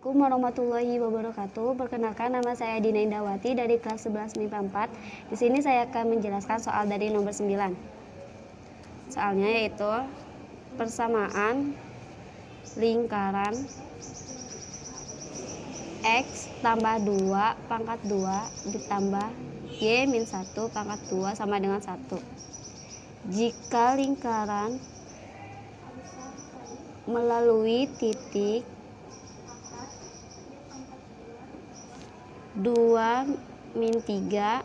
Assalamualaikum warahmatullahi wabarakatuh. Perkenalkan, nama saya Dina Indawati dari kelas 11 MIPA 4. Di sini saya akan menjelaskan soal dari nomor 9. Soalnya yaitu persamaan lingkaran X tambah 2 pangkat 2 ditambah Y min 1 pangkat 2 sama dengan 1. Jika lingkaran melalui titik 2 min 3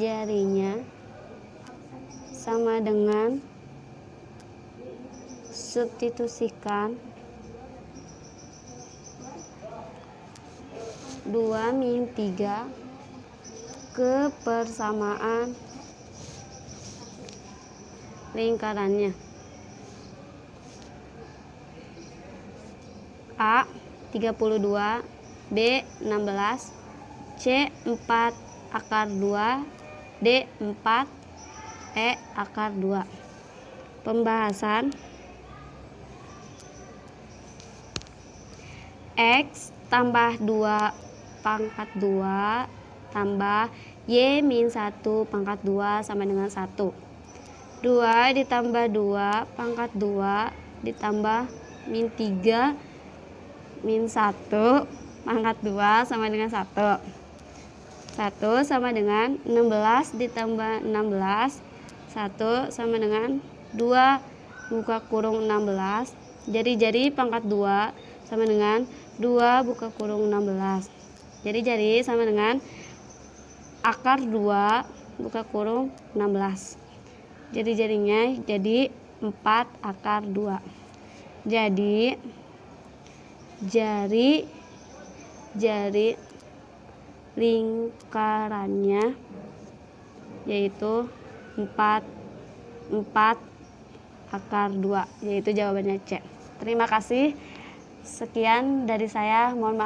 jarinya sama dengan, substitusikan 2 min 3 ke persamaan lingkarannya. A 32, B 16, C 4 akar 2, D 4, E akar 2. Pembahasan. X tambah 2 pangkat 2 tambah Y min 1 pangkat 2 sama dengan 1. 2 ditambah 2 pangkat 2 ditambah min 3 min 1 pangkat 2 sama dengan 1. 1 sama dengan 16 ditambah 16. 1 sama dengan 2 buka kurung 16. Jari-jari pangkat 2 sama dengan 2 buka kurung 16. Jari-jari sama dengan akar 2 buka kurung 16. Jari-jarinya jadi 4 akar 2. Jadi jari lingkarannya yaitu 4 akar 2, yaitu jawabannya C. Terima kasih. Sekian dari saya, mohon maaf.